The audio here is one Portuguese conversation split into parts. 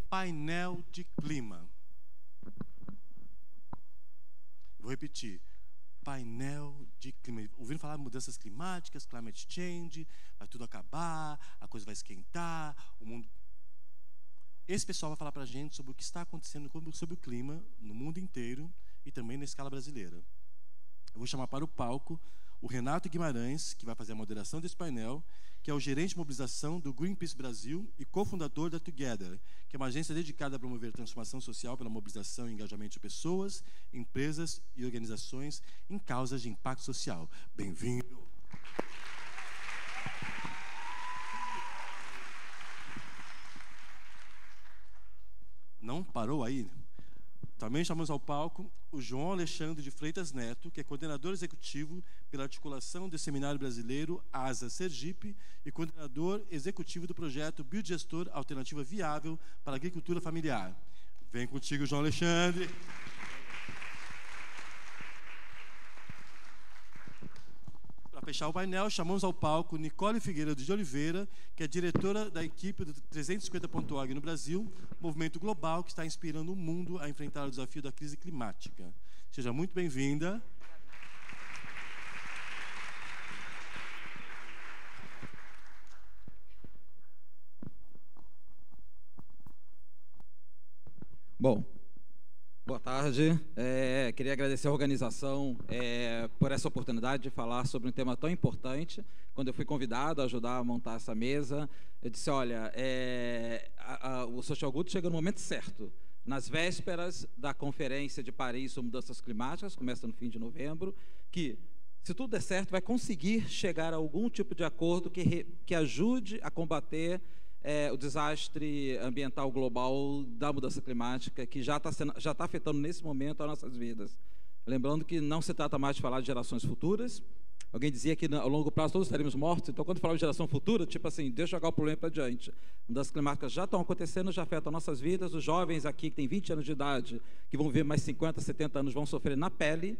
painel de clima. Vou repetir. Painel de clima. Ouviram falar de mudanças climáticas, climate change, vai tudo acabar, a coisa vai esquentar, o mundo... Esse pessoal vai falar para a gente sobre o que está acontecendo sobre o clima no mundo inteiro e também na escala brasileira. Eu vou chamar para o palco o Renato Guimarães, que vai fazer a moderação desse painel, que é o gerente de mobilização do Greenpeace Brasil e cofundador da Together, que é uma agência dedicada a promover transformação social pela mobilização e engajamento de pessoas, empresas e organizações em causas de impacto social. Bem-vindo! Não parou aí? Também chamamos ao palco o João Alexandre de Freitas Neto, que é coordenador executivo pela articulação do Seminário Brasileiro ASA Sergipe e coordenador executivo do projeto Biodigestor Alternativa Viável para a Agricultura Familiar. Vem contigo, João Alexandre. Para fechar o painel, chamamos ao palco Nicole Figueiredo de Oliveira, que é diretora da equipe do 350.org no Brasil, movimento global que está inspirando o mundo a enfrentar o desafio da crise climática. Seja muito bem-vinda. Bom, boa tarde. Queria agradecer a organização por essa oportunidade de falar sobre um tema tão importante. Quando eu fui convidado a ajudar a montar essa mesa, eu disse, olha, o Social Good chega no momento certo, nas vésperas da Conferência de Paris sobre Mudanças Climáticas, começa no fim de novembro, que, se tudo der certo, vai conseguir chegar a algum tipo de acordo que ajude a combater o desastre ambiental global da mudança climática, que já está afetando nesse momento as nossas vidas. Lembrando que não se trata mais de falar de gerações futuras. Alguém dizia que ao longo prazo todos estaremos mortos, então quando falamos de geração futura, tipo assim, deixa eu jogar o problema para adiante. Mudanças climáticas já estão acontecendo, já afetam nossas vidas. Os jovens aqui que têm 20 anos de idade, que vão viver mais 50, 70 anos, vão sofrer na pele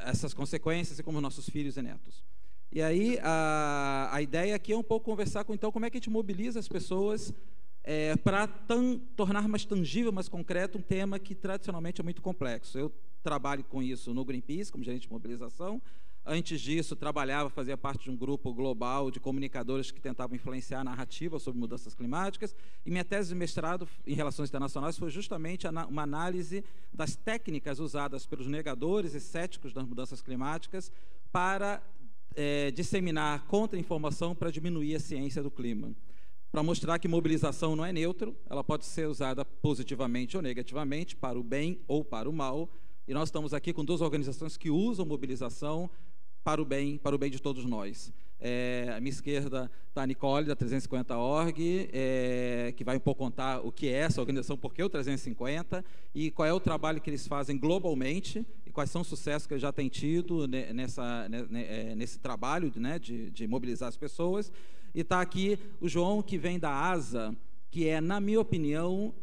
essas consequências, e como nossos filhos e netos. E aí, a ideia aqui é um pouco conversar com, então, como é que a gente mobiliza as pessoas para tornar mais tangível, mais concreto, um tema que tradicionalmente é muito complexo. Eu trabalho com isso no Greenpeace, como gerente de mobilização. Antes disso, fazia parte de um grupo global de comunicadores que tentavam influenciar a narrativa sobre mudanças climáticas. E minha tese de mestrado em Relações Internacionais foi justamente uma análise das técnicas usadas pelos negadores e céticos das mudanças climáticas para disseminar contra-informação para diminuir a ciência do clima, para mostrar que mobilização não é neutro, ela pode ser usada positivamente ou negativamente, para o bem ou para o mal, e nós estamos aqui com duas organizações que usam mobilização para o bem de todos nós. À minha esquerda está a Nicole, da 350.org, que vai um pouco contar o que é essa organização, por que o 350, e qual é o trabalho que eles fazem globalmente, e quais são os sucessos que eles já têm tido nesse trabalho, né, de mobilizar as pessoas. E está aqui o João, que vem da ASA, que é, na minha opinião,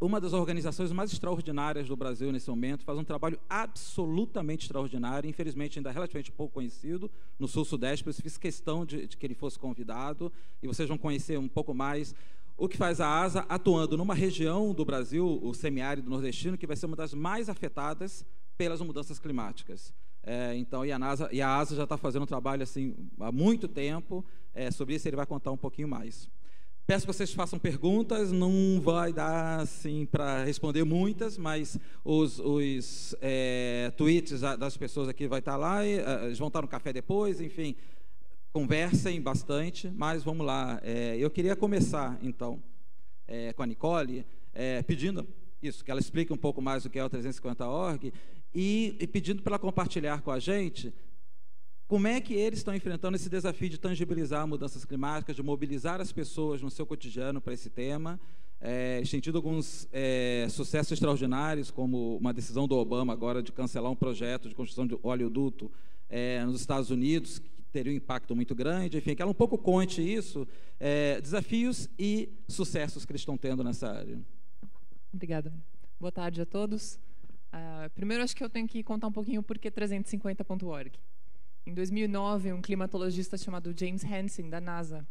uma das organizações mais extraordinárias do Brasil nesse momento, faz um trabalho absolutamente extraordinário, infelizmente ainda relativamente pouco conhecido, no Sul-Sudeste, por isso fiz questão de que ele fosse convidado, e vocês vão conhecer um pouco mais o que faz a ASA, atuando numa região do Brasil, o semiárido nordestino, que vai ser uma das mais afetadas pelas mudanças climáticas. Então, e a ASA já está fazendo um trabalho assim, há muito tempo, sobre isso ele vai contar um pouquinho mais. Peço que vocês façam perguntas, não vai dar assim, para responder muitas, mas os tweets das pessoas aqui vai estar lá, eles vão estar no café depois, enfim, conversem bastante, mas vamos lá. Eu queria começar, então, com a Nicole, pedindo isso, que ela explique um pouco mais o que é o 350.org, e pedindo para ela compartilhar com a gente como é que eles estão enfrentando esse desafio de tangibilizar mudanças climáticas, de mobilizar as pessoas no seu cotidiano para esse tema. Eles têm tido alguns sucessos extraordinários, como uma decisão do Obama agora de cancelar um projeto de construção de oleoduto nos Estados Unidos, que teria um impacto muito grande. Enfim, que ela um pouco conte isso, desafios e sucessos que eles estão tendo nessa área. Obrigada. Boa tarde a todos. Primeiro, acho que eu tenho que contar um pouquinho por que 350.org. Em 2009, um climatologista chamado James Hansen, da NASA,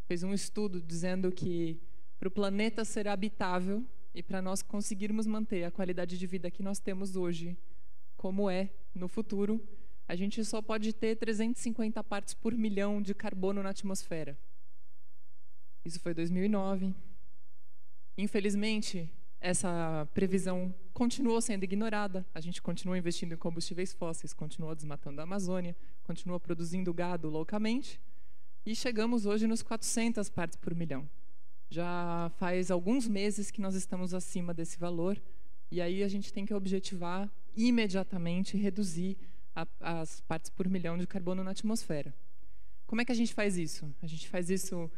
fez um estudo dizendo que para o planeta ser habitável e para nós conseguirmos manter a qualidade de vida que nós temos hoje, como é no futuro, a gente só pode ter 350 partes por milhão de carbono na atmosfera. Isso foi 2009. Infelizmente, essa previsão continuou sendo ignorada. A gente continua investindo em combustíveis fósseis, continua desmatando a Amazônia, continua produzindo gado loucamente, e chegamos hoje nos 400 partes por milhão. Já faz alguns meses que nós estamos acima desse valor, e aí a gente tem que objetivar imediatamente reduzir as partes por milhão de carbono na atmosfera. Como é que a gente faz isso? A gente faz isso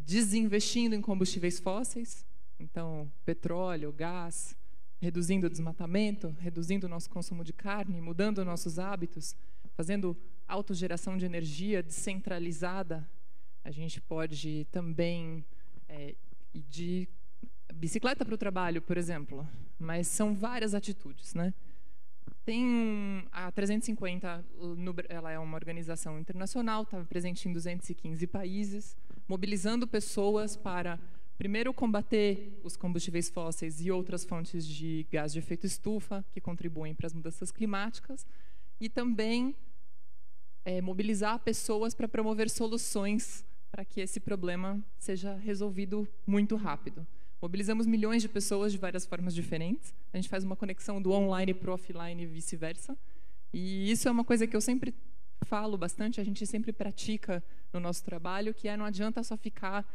desinvestindo em combustíveis fósseis, então petróleo, gás, reduzindo o desmatamento, reduzindo o nosso consumo de carne, mudando nossos hábitos, fazendo autogeração de energia descentralizada. A gente pode também ir de bicicleta para o trabalho, por exemplo, mas são várias atitudes, né? Tem a 350, ela é uma organização internacional, está presente em 215 países, mobilizando pessoas para, primeiro, combater os combustíveis fósseis e outras fontes de gás de efeito estufa que contribuem para as mudanças climáticas, e também mobilizar pessoas para promover soluções para que esse problema seja resolvido muito rápido. Mobilizamos milhões de pessoas de várias formas diferentes. A gente faz uma conexão do online para o offline e vice-versa. E isso é uma coisa que eu sempre falo bastante, a gente sempre pratica no nosso trabalho, que não adianta só ficar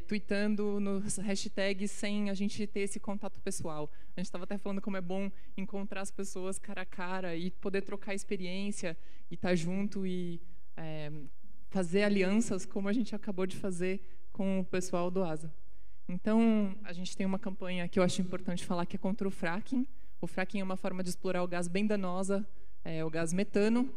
tweetando nos hashtags sem a gente ter esse contato pessoal. A gente estava até falando como é bom encontrar as pessoas cara a cara e poder trocar experiência e estar junto e fazer alianças, como a gente acabou de fazer com o pessoal do ASA. Então, a gente tem uma campanha que eu acho importante falar, que é contra o fracking. O fracking é uma forma de explorar o gás bem danosa, o gás metano.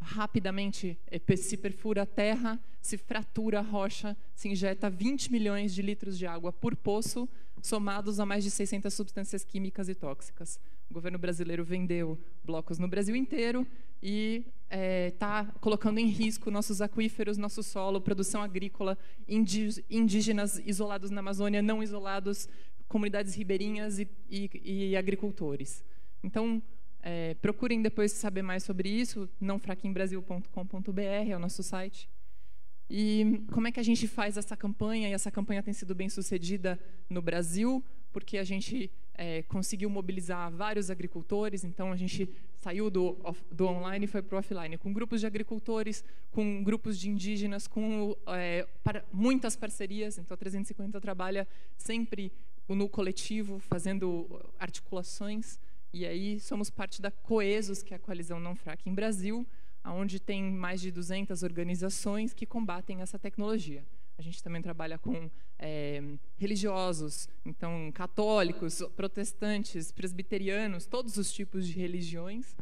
Rapidamente se perfura a terra, se fratura a rocha, se injeta 20 milhões de litros de água por poço, somados a mais de 600 substâncias químicas e tóxicas. O governo brasileiro vendeu blocos no Brasil inteiro e está colocando em risco nossos aquíferos, nosso solo, produção agrícola, indígenas isolados na Amazônia, não isolados, comunidades ribeirinhas e agricultores. Então, procurem depois saber mais sobre isso, nãofrackingbrasil.com.br é o nosso site. E como é que a gente faz essa campanha? E essa campanha tem sido bem sucedida no Brasil, porque a gente conseguiu mobilizar vários agricultores. Então, a gente saiu do online e foi para o offline, com grupos de agricultores, com grupos de indígenas, com muitas parcerias. Então, a 350 trabalha sempre no coletivo, fazendo articulações. E aí somos parte da Coesos, que é a Coalizão Não Fracking Brasil, onde tem mais de 200 organizações que combatem essa tecnologia. A gente também trabalha com religiosos, então católicos, protestantes, presbiterianos, todos os tipos de religiões,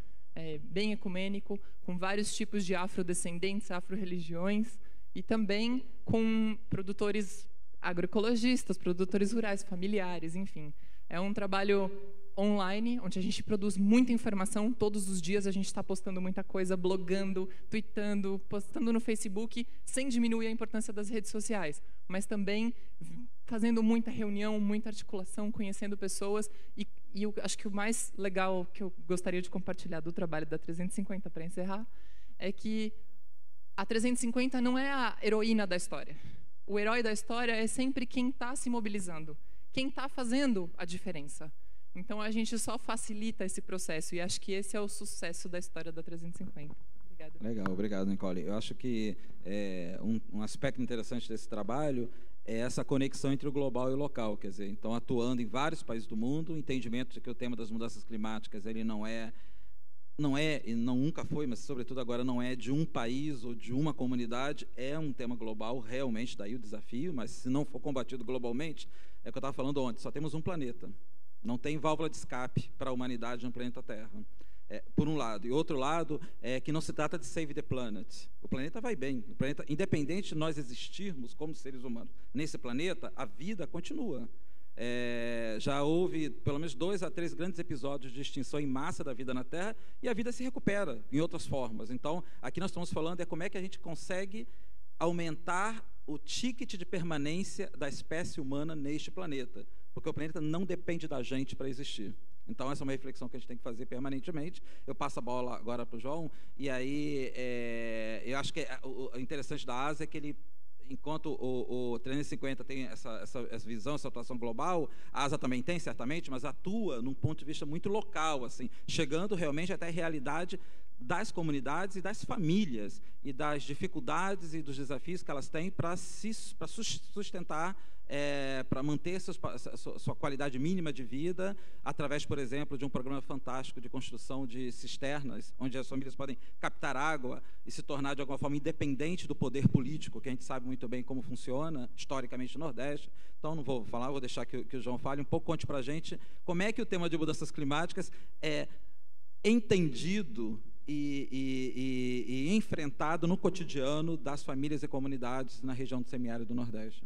bem ecumênico, com vários tipos de afrodescendentes, afro-religiões, e também com produtores agroecologistas, produtores rurais, familiares, enfim. É um trabalho online, onde a gente produz muita informação. Todos os dias a gente está postando muita coisa, blogando, tweetando, postando no Facebook, sem diminuir a importância das redes sociais, mas também fazendo muita reunião, muita articulação, conhecendo pessoas. E eu acho que o mais legal que eu gostaria de compartilhar do trabalho da 350, para encerrar, é que a 350 não é a heroína da história. O herói da história é sempre quem está se mobilizando, quem está fazendo a diferença. Então, a gente só facilita esse processo, e acho que esse é o sucesso da história da 350. Obrigada. Legal, obrigado, Nicole. Eu acho que um aspecto interessante desse trabalho é essa conexão entre o global e o local, quer dizer, então, atuando em vários países do mundo, o entendimento de que o tema das mudanças climáticas ele não é e nunca foi, mas sobretudo agora não é de um país ou de uma comunidade, é um tema global, realmente, daí o desafio, mas se não for combatido globalmente, é o que eu estava falando ontem, só temos um planeta. Não tem válvula de escape para a humanidade no planeta Terra, por um lado. E outro lado é que não se trata de save the planet. O planeta vai bem. O planeta, independente de nós existirmos como seres humanos nesse planeta, a vida continua. Já houve pelo menos 2 a 3 grandes episódios de extinção em massa da vida na Terra e a vida se recupera em outras formas. Então, aqui nós estamos falando como é que a gente consegue aumentar o ticket de permanência da espécie humana neste planeta, porque o planeta não depende da gente para existir. Então, essa é uma reflexão que a gente tem que fazer permanentemente. Eu passo a bola agora para o João, e aí eu acho que o interessante da ASA é que ele, enquanto o 350 tem essa visão, essa atuação global, a ASA também tem, certamente, mas atua num ponto de vista muito local, assim, chegando realmente até a realidade das comunidades e das famílias, e das dificuldades e dos desafios que elas têm para sustentar, para manter sua qualidade mínima de vida, através, por exemplo, de um programa fantástico de construção de cisternas, onde as famílias podem captar água e se tornar, de alguma forma, independente do poder político, que a gente sabe muito bem como funciona, historicamente, no Nordeste. Então, não vou falar, vou deixar que o João fale um pouco, conte para a gente como é que o tema de mudanças climáticas é entendido e enfrentado no cotidiano das famílias e comunidades na região do semiárido do Nordeste.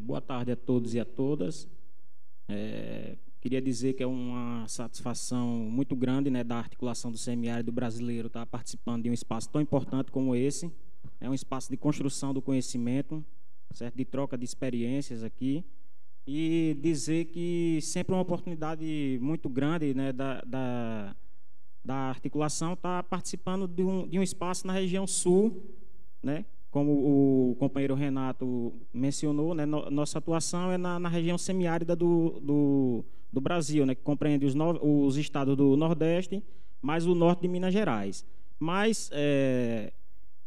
Boa tarde a todos e a todas. Queria dizer que é uma satisfação muito grande, né, da articulação do semiárido brasileiro estar participando de um espaço tão importante como esse. É um espaço de construção do conhecimento, certo? De troca de experiências aqui. E dizer que sempre é uma oportunidade muito grande, né, da articulação estar participando de um espaço na região sul, né? Como o companheiro Renato mencionou, né, nossa atuação é na região semiárida do Brasil, né, que compreende os estados do Nordeste, mais o norte de Minas Gerais. Mas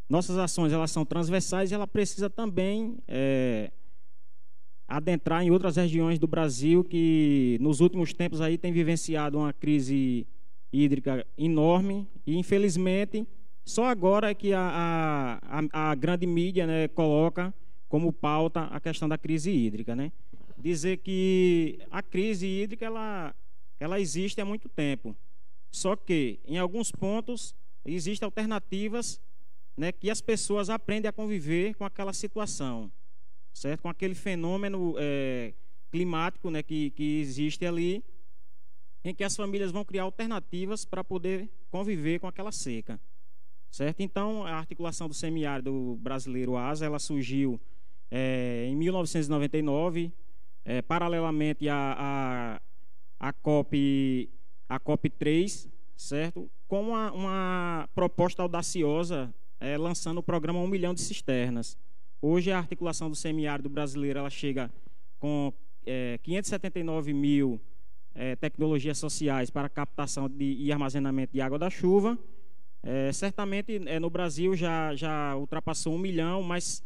nossas ações, elas são transversais e ela precisa também adentrar em outras regiões do Brasil que, nos últimos tempos, aí tem vivenciado uma crise hídrica enorme e, infelizmente, só agora é que a grande mídia, né, coloca como pauta a questão da crise hídrica, né? Dizer que a crise hídrica ela existe há muito tempo, só que em alguns pontos existem alternativas, né, que as pessoas aprendem a conviver com aquela situação, certo? Com aquele fenômeno climático, né, que existe ali, em que as famílias vão criar alternativas para poder conviver com aquela seca. Certo? Então, a articulação do semiárido brasileiro ASA, ela surgiu em 1999, paralelamente à COP3, certo? Com uma proposta audaciosa, lançando o programa 1 milhão de cisternas. Hoje, a articulação do semiárido brasileiro ela chega com 579 mil tecnologias sociais para captação e armazenamento de água da chuva. Certamente no Brasil já ultrapassou 1 milhão, mas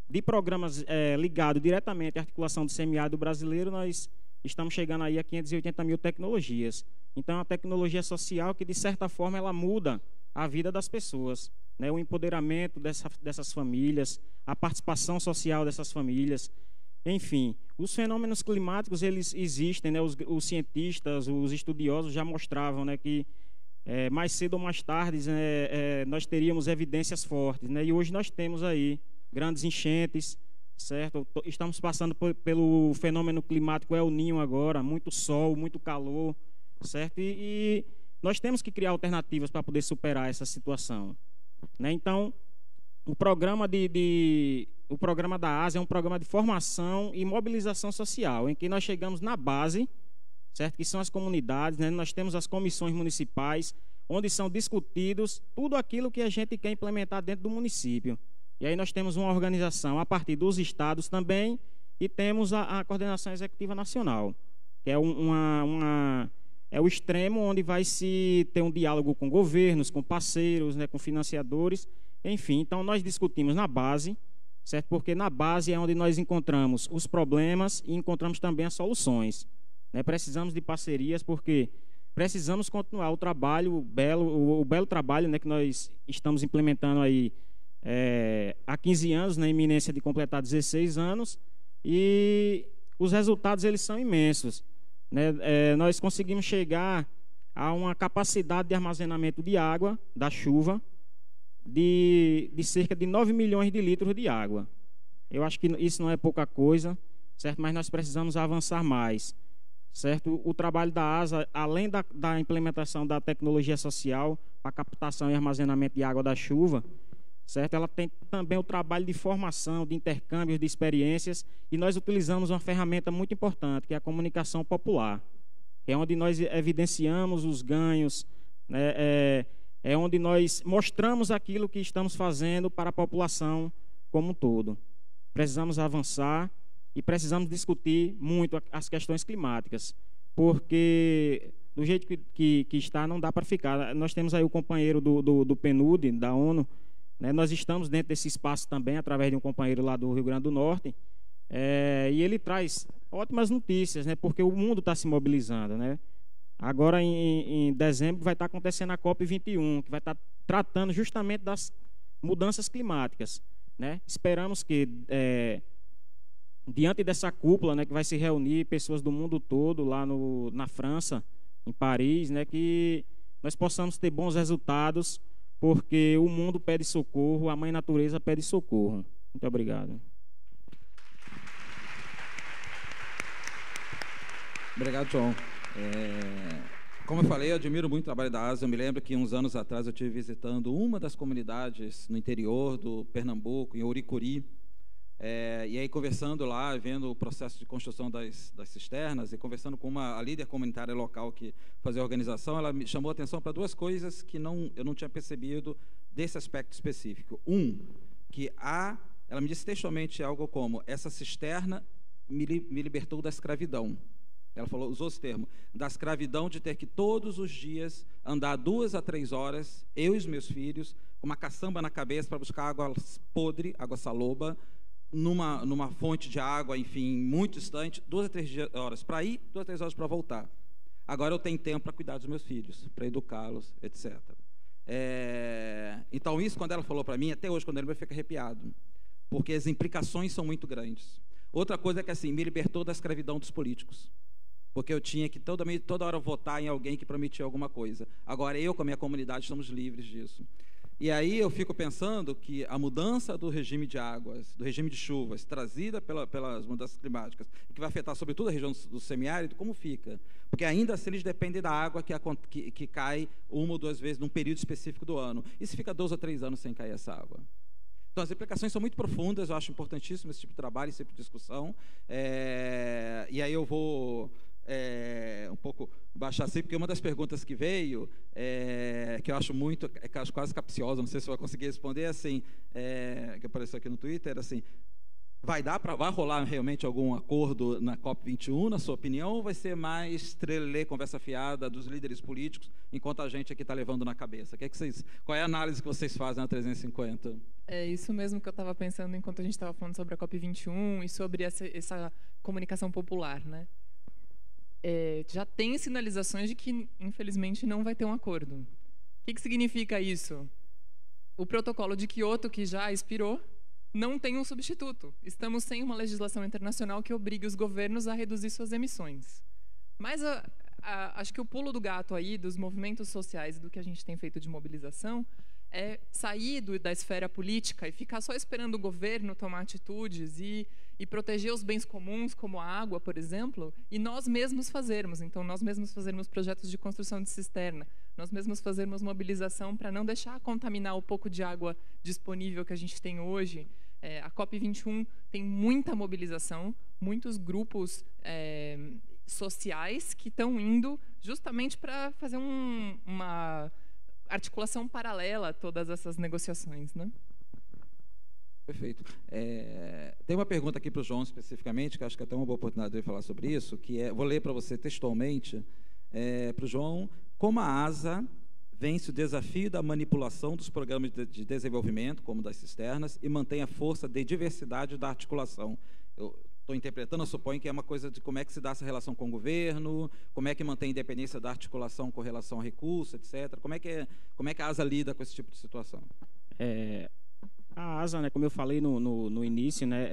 de programas ligados diretamente à articulação do semiárido brasileiro, nós estamos chegando aí a 580 mil tecnologias. Então, é uma tecnologia social que, de certa forma, ela muda a vida das pessoas, né? O empoderamento dessas famílias, a participação social dessas famílias. Enfim, os fenômenos climáticos, eles existem, né? Os cientistas, os estudiosos já mostravam, né, que mais cedo ou mais tarde nós teríamos evidências fortes, né? E hoje nós temos aí grandes enchentes, certo? Estamos passando pelo fenômeno climático El Niño agora, muito sol, muito calor, certo? E nós temos que criar alternativas para poder superar essa situação, né? Então, o programa da ASA é um programa de formação e mobilização social, em que nós chegamos na base, certo? Que são as comunidades, né? Nós temos as comissões municipais, onde são discutidos tudo aquilo que a gente quer implementar dentro do município. E aí nós temos uma organização a partir dos estados também, e temos a coordenação executiva nacional, que é o extremo onde vai se ter um diálogo com governos, com parceiros, né, com financiadores, enfim. Então nós discutimos na base, certo? Porque na base é onde nós encontramos os problemas e encontramos também as soluções. Precisamos de parcerias, porque precisamos continuar o trabalho, o belo trabalho, né, que nós estamos implementando aí há 15 anos, na iminência de completar 16 anos, e os resultados eles são imensos, né? Nós conseguimos chegar a uma capacidade de armazenamento de água, da chuva, de cerca de 9 milhões de litros de água. Eu acho que isso não é pouca coisa, certo? Mas nós precisamos avançar mais. Certo? O trabalho da ASA, além da implementação da tecnologia social para captação e armazenamento de água da chuva, certo? Ela tem também o trabalho de formação, de intercâmbio de experiências, e nós utilizamos uma ferramenta muito importante, que é a comunicação popular, que é onde nós evidenciamos os ganhos, né? É onde nós mostramos aquilo que estamos fazendo para a população como um todo. Precisamos avançar e precisamos discutir muito as questões climáticas, porque do jeito que está não dá para ficar. Nós temos aí o companheiro do PNUD, da ONU, né? Nós estamos dentro desse espaço também, através de um companheiro lá do Rio Grande do Norte, e ele traz ótimas notícias, né? Porque o mundo está se mobilizando, né? Agora, em dezembro, vai estar acontecendo a COP21, que vai estar tratando justamente das mudanças climáticas, né? Esperamos que, diante dessa cúpula, né, que vai se reunir pessoas do mundo todo lá na França, em Paris, né, que nós possamos ter bons resultados, porque o mundo pede socorro, a Mãe Natureza pede socorro. Muito obrigado. Obrigado, João. Como eu falei, eu admiro muito o trabalho da ASA. Eu me lembro que uns anos atrás eu estive visitando uma das comunidades no interior do Pernambuco, em Ouricuri, e aí conversando lá, vendo o processo de construção das cisternas e conversando com a líder comunitária local que fazia a organização, ela me chamou a atenção para duas coisas que eu não tinha percebido desse aspecto específico. Que ela me disse textualmente algo como: essa cisterna me libertou da escravidão. Ela usou esse termo, da escravidão de ter que todos os dias andar 2 a 3 horas, eu e os meus filhos, com uma caçamba na cabeça para buscar água podre, água saloba, numa fonte de água, enfim, muito distante, 2 a 3 horas para ir, 2 a 3 horas para voltar. Agora eu tenho tempo para cuidar dos meus filhos, para educá-los, etc. Então isso, quando ela falou para mim, até hoje, quando ela me fica arrepiado, porque as implicações são muito grandes. Outra coisa é que, assim, me libertou da escravidão dos políticos, porque eu tinha que toda hora votar em alguém que prometia alguma coisa. Agora eu, com a minha comunidade, estamos livres disso. E aí eu fico pensando que a mudança do regime de águas, do regime de chuvas, trazida pelas mudanças climáticas, que vai afetar sobretudo a região do semiárido, como fica? Porque ainda assim eles dependem da água que cai 1 ou 2 vezes num período específico do ano. E se fica 2 ou 3 anos sem cair essa água? Então, as implicações são muito profundas, eu acho importantíssimo esse tipo de trabalho, esse tipo de discussão. E aí eu vou um pouco baixar assim, porque uma das perguntas que veio, que eu acho muito, que eu acho quase capciosa, não sei se eu vou conseguir responder, assim, que apareceu aqui no Twitter, assim: vai rolar realmente algum acordo na COP21, na sua opinião, ou vai ser mais trelelê, conversa fiada dos líderes políticos, enquanto a gente aqui está levando na cabeça? Qual é a análise que vocês fazem na 350? É isso mesmo que eu estava pensando enquanto a gente estava falando sobre a COP21 e sobre essa comunicação popular, né? Já tem sinalizações de que, infelizmente, não vai ter um acordo. O que significa isso? O protocolo de Kyoto, que já expirou, não tem um substituto. Estamos sem uma legislação internacional que obrigue os governos a reduzir suas emissões. Mas acho que o pulo do gato aí, dos movimentos sociais e do que a gente tem feito de mobilização, é sair da esfera política e ficar só esperando o governo tomar atitudes e proteger os bens comuns, como a água, por exemplo, e nós mesmos fazermos. Então, nós mesmos fazermos projetos de construção de cisterna, nós mesmos fazermos mobilização para não deixar contaminar o pouco de água disponível que a gente tem hoje. A COP21 tem muita mobilização, muitos grupos sociais que estão indo justamente para fazer uma articulação paralela a todas essas negociações, né? Perfeito. Tem uma pergunta aqui para o João especificamente, que acho que é até uma boa oportunidade de ele falar sobre isso, vou ler para você textualmente, para o João: como a ASA vence o desafio da manipulação dos programas de desenvolvimento, como das cisternas, e mantém a força de diversidade da articulação? Eu estou interpretando, eu suponho que é uma coisa de como é que se dá essa relação com o governo, como é que mantém a independência da articulação com relação a recursos, etc. Como é que a ASA lida com esse tipo de situação? A ASA, né, como eu falei no início, né,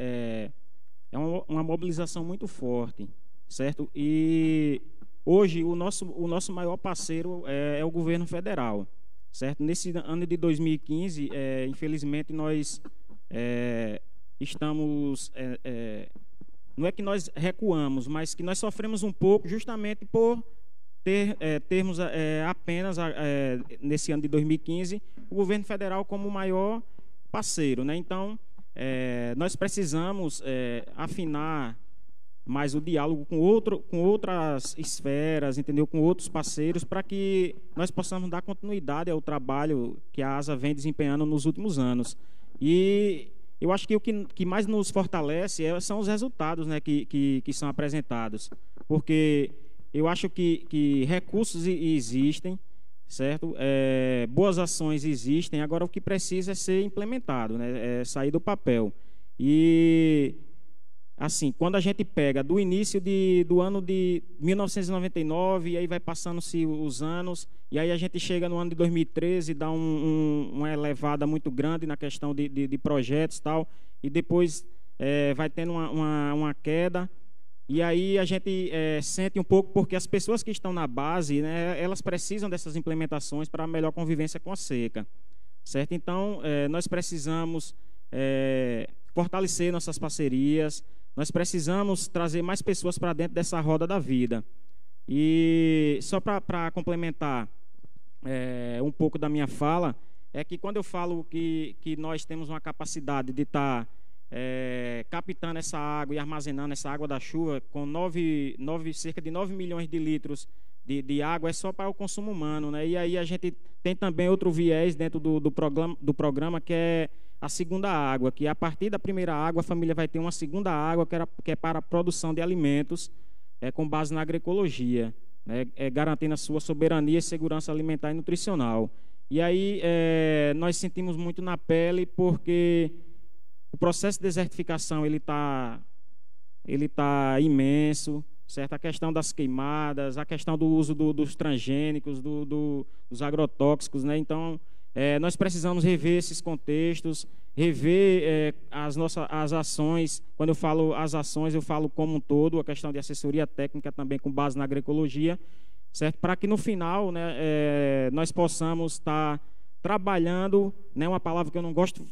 é uma mobilização muito forte, certo? E hoje o nosso maior parceiro é o governo federal, certo? Nesse ano de 2015, infelizmente, nós estamos... não é que nós recuamos, mas que nós sofremos um pouco justamente por termos apenas, nesse ano de 2015, o governo federal como o maior parceiro, né? Então, nós precisamos afinar mais o diálogo com outras esferas, entendeu? Com outros parceiros, para que nós possamos dar continuidade ao trabalho que a ASA vem desempenhando nos últimos anos. E eu acho que o que mais nos fortalece são os resultados, né, que são apresentados. Porque eu acho que recursos existem, certo? Boas ações existem, agora o que precisa é ser implementado, né? Sair do papel. E, assim, quando a gente pega do início do ano de 1999, e aí vai passando-se os anos, e aí a gente chega no ano de 2013, dá uma elevada muito grande na questão de projetos e tal, e depois vai tendo uma queda. E aí a gente sente um pouco, porque as pessoas que estão na base, né, elas precisam dessas implementações para a melhor convivência com a seca, certo? Então, nós precisamos fortalecer nossas parcerias, nós precisamos trazer mais pessoas para dentro dessa roda da vida. E só para complementar um pouco da minha fala, é que quando eu falo que nós temos uma capacidade de estar captando essa água e armazenando essa água da chuva com cerca de 9 milhões de litros de água, é só para o consumo humano, né? E aí a gente tem também outro viés dentro do programa, que é a segunda água, que a partir da primeira água a família vai ter uma segunda água que é para a produção de alimentos com base na agroecologia, né? Garantindo a sua soberania e segurança alimentar e nutricional. E aí nós sentimos muito na pele, porque o processo de desertificação ele tá imenso, certo? A questão das queimadas, a questão do uso dos transgênicos, dos agrotóxicos, né? Então, nós precisamos rever esses contextos, rever as ações. Quando eu falo as ações, eu falo como um todo, a questão de assessoria técnica também com base na agroecologia, certo? Para que no final, né, nós possamos estar trabalhando, né, uma palavra que eu não gosto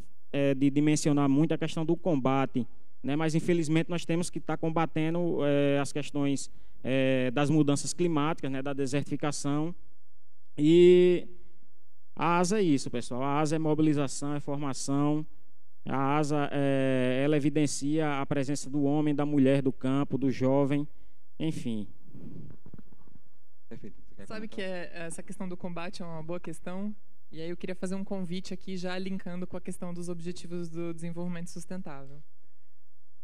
de mencionar muito, a questão do combate, né? Mas infelizmente nós temos que estar combatendo as questões das mudanças climáticas, né? Da desertificação. E a ASA é isso, pessoal. A ASA é mobilização, é formação. A ASA ela evidencia a presença do homem, da mulher, do campo, do jovem, enfim. Perfeito. Sabe que essa questão do combate é uma boa questão? E aí eu queria fazer um convite aqui, já linkando com a questão dos Objetivos do Desenvolvimento Sustentável.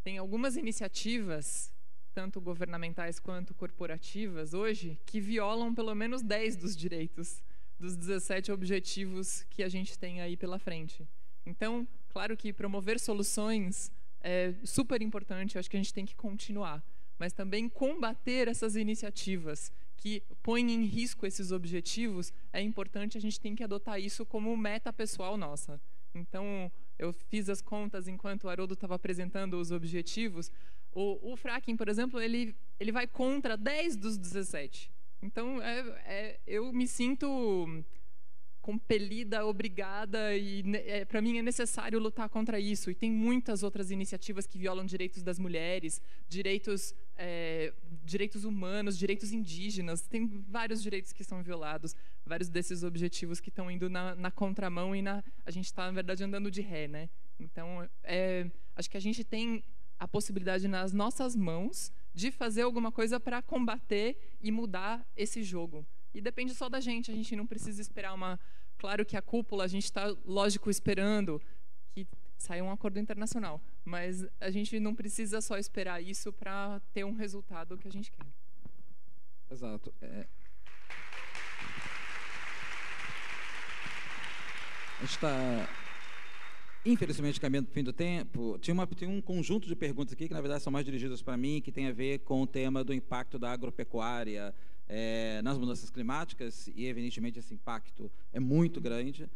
Tem algumas iniciativas, tanto governamentais quanto corporativas, hoje, que violam pelo menos 10 dos direitos dos 17 objetivos que a gente tem aí pela frente. Então, claro que promover soluções é super importante, eu acho que a gente tem que continuar, mas também combater essas iniciativas que põem em risco esses objetivos, é importante, a gente tem que adotar isso como meta pessoal nossa. Então, eu fiz as contas enquanto o Haroldo estava apresentando os objetivos. O fracking, por exemplo, ele vai contra 10 dos 17. Então, eu me sinto compelida, obrigada, e para mim é necessário lutar contra isso. E tem muitas outras iniciativas que violam direitos das mulheres, direitos humanos, direitos indígenas. Tem vários direitos que são violados, vários desses objetivos que estão indo na contramão e a gente está, na verdade, andando de ré, né? Então, acho que a gente tem a possibilidade nas nossas mãos de fazer alguma coisa para combater e mudar esse jogo. E depende só da gente, a gente não precisa esperar uma... Claro que a cúpula, a gente está, lógico, esperando que saia um acordo internacional, mas a gente não precisa só esperar isso para ter um resultado que a gente quer. Exato. A gente está, infelizmente, caminhando para o fim do tempo. Tinha um conjunto de perguntas aqui que, na verdade, são mais dirigidas para mim, que tem a ver com o tema do impacto da agropecuária nas mudanças climáticas, e, evidentemente, esse impacto é muito grande,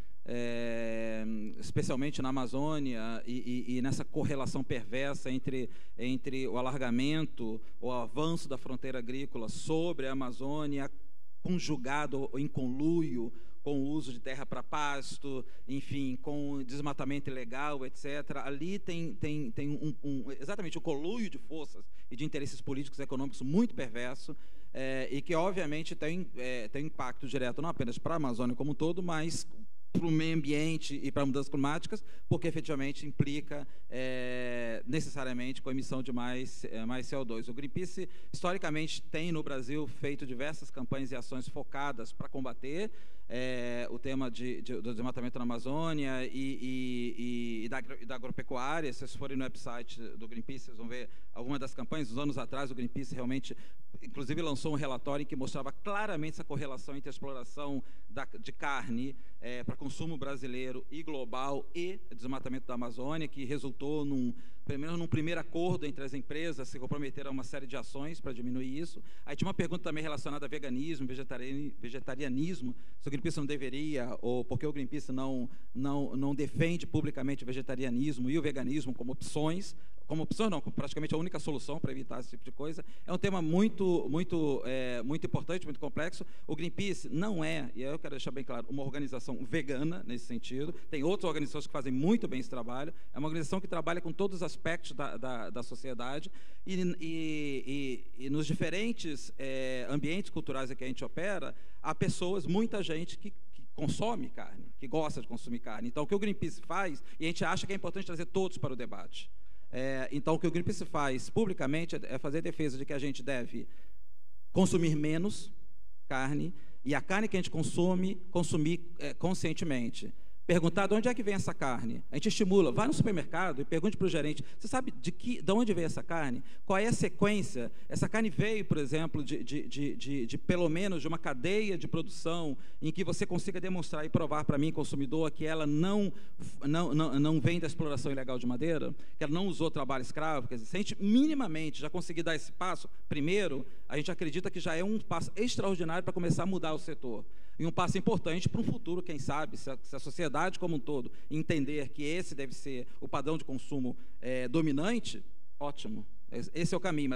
especialmente na Amazônia, e nessa correlação perversa entre o alargamento, o avanço da fronteira agrícola sobre a Amazônia, conjugado em conluio com o uso de terra para pasto, enfim, com desmatamento ilegal, etc. Ali tem exatamente um conluio de forças e de interesses políticos e econômicos muito perverso, e que, obviamente, tem impacto direto não apenas para a Amazônia como um todo, mas para o meio ambiente e para mudanças climáticas, porque efetivamente implica necessariamente com a emissão de mais CO2. O Greenpeace, historicamente, tem no Brasil feito diversas campanhas e ações focadas para combater o tema do desmatamento na Amazônia e da agropecuária. Se vocês forem no website do Greenpeace, vocês vão ver algumas das campanhas. Uns anos atrás, o Greenpeace realmente, inclusive, lançou um relatório em que mostrava claramente essa correlação entre a exploração de carne para consumo brasileiro e global e desmatamento da Amazônia, que resultou pelo menos num primeiro acordo entre as empresas, se comprometeram a uma série de ações para diminuir isso. Aí tinha uma pergunta também relacionada a veganismo, vegetarianismo, se o Greenpeace não deveria, ou porque o Greenpeace não defende publicamente o vegetarianismo e o veganismo como opções não, praticamente a única solução para evitar esse tipo de coisa. É um tema muito importante, muito complexo. O Greenpeace não é, e eu quero deixar bem claro, uma organização vegana nesse sentido. Tem outras organizações que fazem muito bem esse trabalho. É uma organização que trabalha com todos os aspectos da sociedade e nos diferentes ambientes culturais em que a gente opera, há pessoas, muita gente que consome carne, que gosta de consumir carne. Então, o que o Greenpeace faz, e a gente acha que é importante trazer todos para o debate. Então, o que o Greenpeace faz publicamente é fazer defesa de que a gente deve consumir menos carne e a carne que a gente consumir conscientemente. Perguntar de onde é que vem essa carne. A gente estimula, vai no supermercado e pergunte para o gerente, você sabe de onde veio essa carne? Qual é a sequência? Essa carne veio, por exemplo, de pelo menos de uma cadeia de produção em que você consiga demonstrar e provar para mim, consumidor, que ela não vem da exploração ilegal de madeira, que ela não usou trabalho escravo. Quer dizer, se a gente minimamente já conseguir dar esse passo, primeiro, a gente acredita que já é um passo extraordinário para começar a mudar o setor. E um passo importante para um futuro, quem sabe, se a sociedade como um todo entender que esse deve ser o padrão de consumo dominante, ótimo. Esse é o caminho,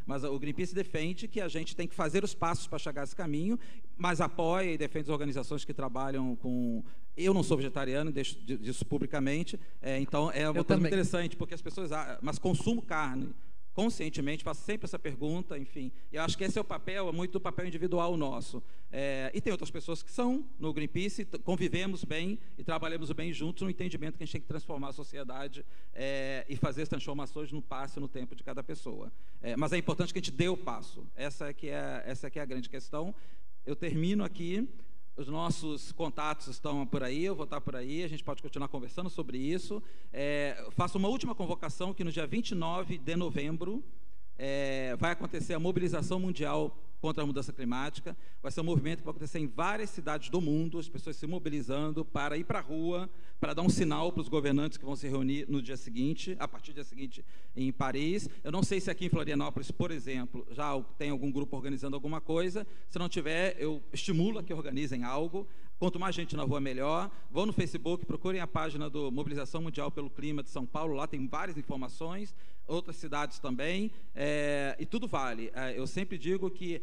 mas o Greenpeace defende que a gente tem que fazer os passos para chegar a esse caminho, mas apoia e defende as organizações que trabalham com... Eu não sou vegetariano, deixo disso publicamente, então é uma coisa muito interessante, porque as pessoas... Mas consumo carne conscientemente, faço sempre essa pergunta, enfim. E eu acho que esse é o papel, muito do papel individual nosso. E tem outras pessoas que são no Greenpeace, convivemos bem e trabalhamos bem juntos no entendimento que a gente tem que transformar a sociedade e fazer as transformações no passo e no tempo de cada pessoa. Mas é importante que a gente dê o passo. Essa é que é a grande questão. Eu termino aqui. Os nossos contatos estão por aí, eu vou estar por aí, a gente pode continuar conversando sobre isso. Faço uma última convocação, que no dia 29 de novembro vai acontecer a mobilização mundial contra a mudança climática. Vai ser um movimento que vai acontecer em várias cidades do mundo, as pessoas se mobilizando para ir para a rua, para dar um sinal para os governantes que vão se reunir no dia seguinte, a partir do dia seguinte em Paris. Eu não sei se aqui em Florianópolis, por exemplo, já tem algum grupo organizando alguma coisa. Se não tiver, eu estimulo a que organizem algo. Quanto mais gente na rua, melhor. Vão no Facebook, procurem a página do Mobilização Mundial pelo Clima de São Paulo, lá tem várias informações, outras cidades também, e tudo vale. Eu sempre digo que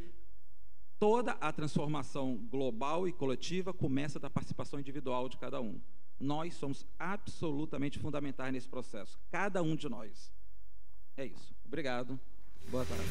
toda a transformação global e coletiva começa da participação individual de cada um. Nós somos absolutamente fundamentais nesse processo, cada um de nós. É isso. Obrigado. Boa tarde.